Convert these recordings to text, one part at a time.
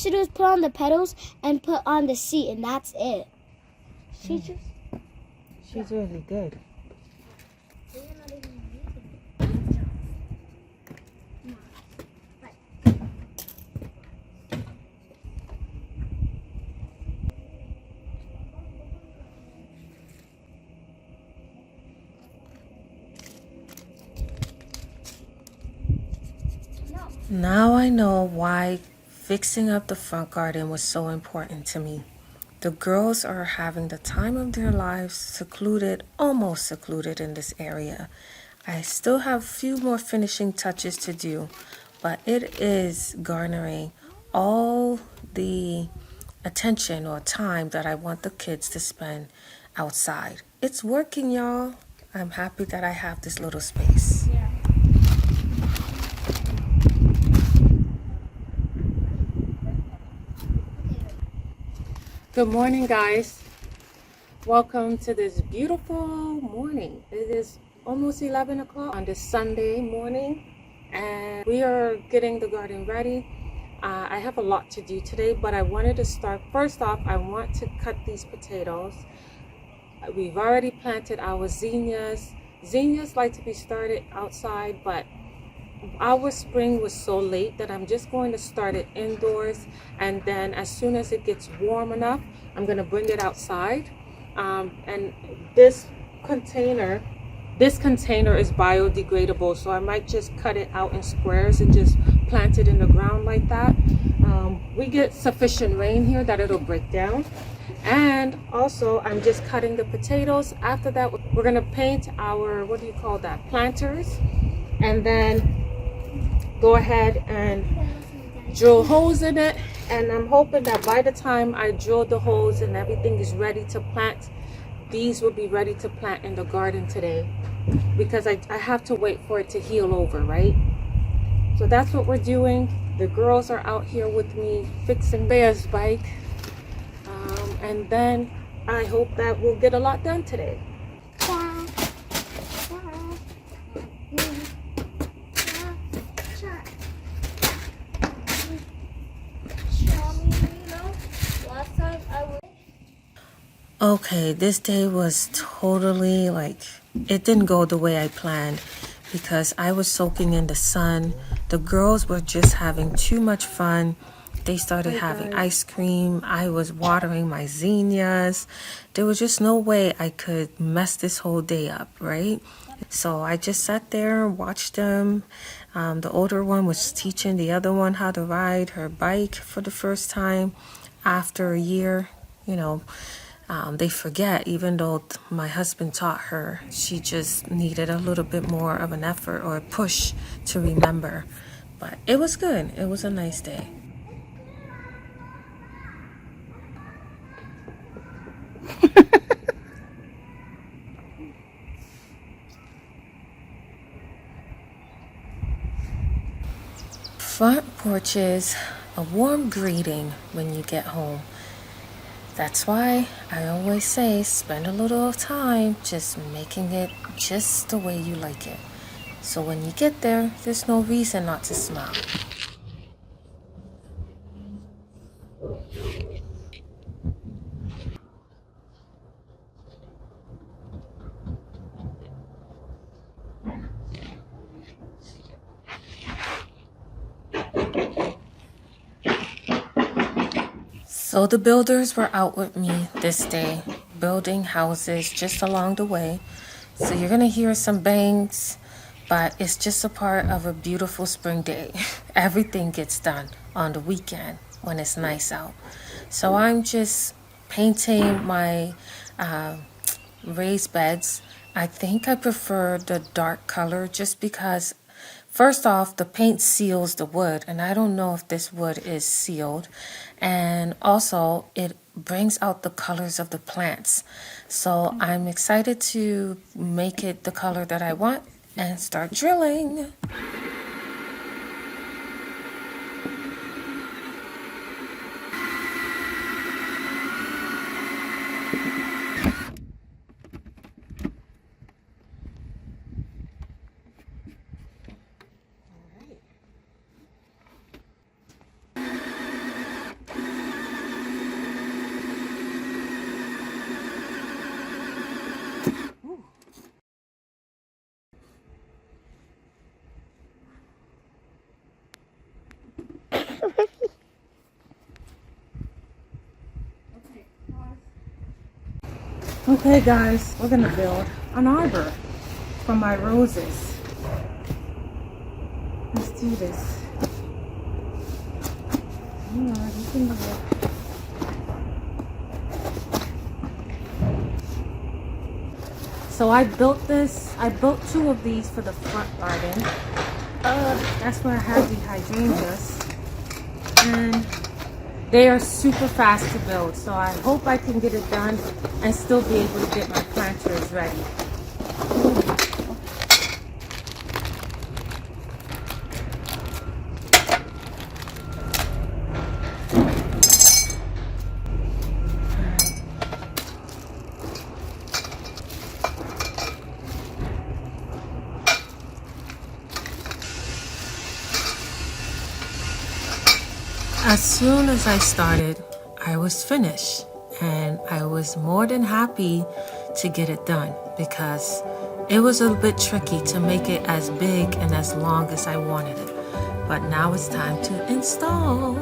she do is put on the petals and put on the seat, and that's it. She's really good. Now I know why fixing up the front garden was so important to me. The girls are having the time of their lives, secluded, almost secluded in this area. I still have a few more finishing touches to do, but it is garnering all the attention or time that I want the kids to spend outside. It's working, y'all. I'm happy that I have this little space. Yeah. Good morning, guys. Welcome to this beautiful morning. It is almost 11 o'clock on this Sunday morning, and we are getting the garden ready. I have a lot to do today, but I wanted to start. First off, I want to cut these potatoes. We've already planted our zinnias. Zinnias like to be started outside, but our spring was so late that I'm just going to start it indoors, and then as soon as it gets warm enough, I'm going to bring it outside. And this container is biodegradable, so I might just cut it out in squares and just plant it in the ground like that. We get sufficient rain here that it'll break down. And also, I'm just cutting the potatoes. After that, we're going to paint our, what do you call that, planters, and then go ahead and drill holes in it. And I'm hoping that by the time I drill the holes and everything is ready to plant, these will be ready to plant in the garden today, because I have to wait for it to heal over, right? So that's what we're doing. The girls are out here with me fixing Bear's bike, and then I hope that we'll get a lot done today. Okay, this day was totally it didn't go the way I planned, because I was soaking in the sun. The girls were just having too much fun. They started having ice cream. I was watering my zinnias. There was just no way I could mess this whole day up, right? So I just sat there and watched them. The older one was teaching the other one how to ride her bike for the first time after a year. They forget, even though my husband taught her, she just needed a little bit more of an effort or a push to remember. But it was good. It was a nice day. Front porch is a warm greeting when you get home. That's why I always say spend a little time just making it just the way you like it. So when you get there, there's no reason not to smile. So the builders were out with me this day, building houses just along the way. So you're going to hear some bangs, but it's just a part of a beautiful spring day. Everything gets done on the weekend when it's nice out. So I'm just painting my raised beds. I think I prefer the dark color just because, first off, the paint seals the wood, and I don't know if this wood is sealed. And also, it brings out the colors of the plants. So I'm excited to make it the color that I want and start drilling. Okay guys, we're gonna build an arbor for my roses. Let's do this. Alright, you can do it. So I built two of these for the front garden. That's where I have the hydrangeas. And they are super fast to build. So I hope I can get it done and still be able to get my planters ready. As soon as I started, I was finished, and I was more than happy to get it done because it was a bit tricky to make it as big and as long as I wanted it. But now it's time to install.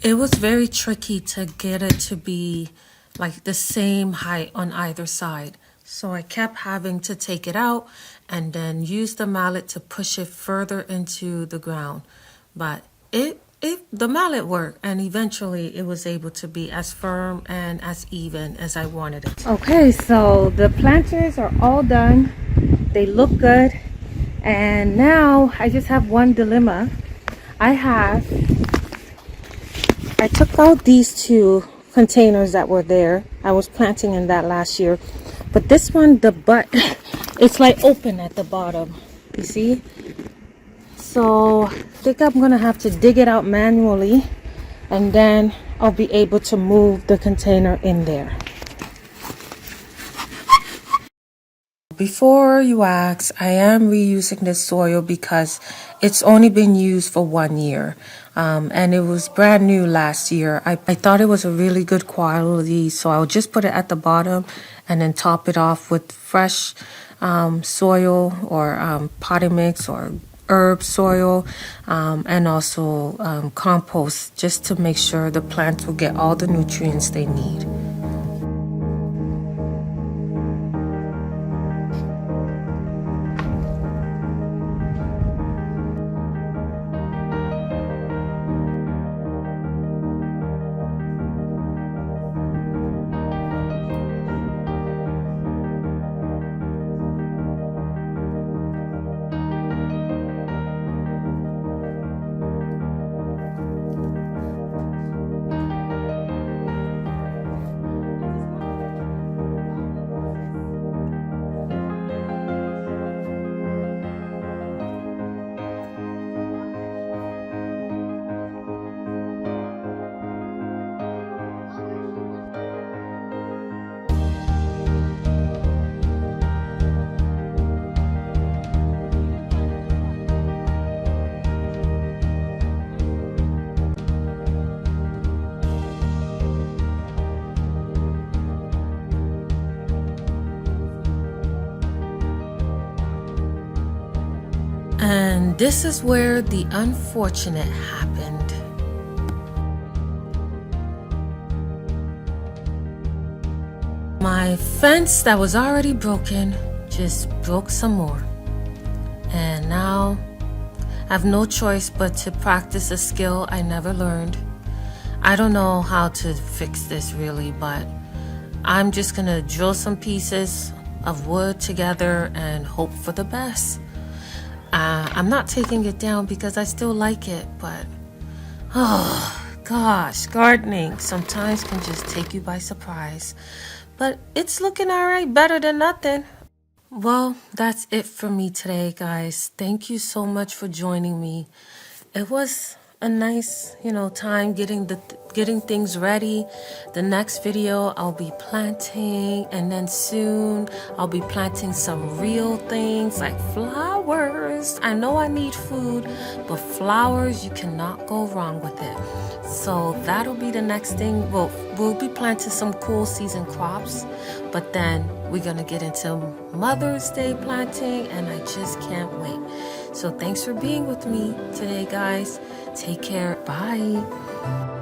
It was very tricky to get it to be like the same height on either side. So I kept having to take it out and then use the mallet to push it further into the ground. But the mallet worked, and eventually it was able to be as firm and as even as I wanted it. Okay, so the planters are all done. They look good. And now I just have one dilemma. I took out these two containers that were there. I was planting in that last year. But this one, the butt, it's like open at the bottom. You see? So I think I'm going to have to dig it out manually. And then I'll be able to move the container in there. Before you ask, I am reusing this soil because it's only been used for 1 year. And it was brand new last year. I thought it was a really good quality, so I'll just put it at the bottom and then top it off with fresh soil or potting mix or herb soil, and also compost, just to make sure the plants will get all the nutrients they need. And this is where the unfortunate happened. My fence that was already broken just broke some more. And now I have no choice but to practice a skill I never learned. I don't know how to fix this really, but I'm just gonna drill some pieces of wood together and hope for the best. I'm not taking it down because I still like it, but oh gosh, gardening sometimes can just take you by surprise. But it's looking all right, better than nothing. Well, that's it for me today, guys. Thank you so much for joining me. It was a nice, time getting things ready. The next video I'll be planting, and then soon I'll be planting some real things like flowers. I know I need food, but flowers, you cannot go wrong with it. So that'll be the next thing. We'll be planting some cool season crops, but then we're gonna get into Mother's Day planting, and I just can't wait. So thanks for being with me today, guys. Take care. Bye.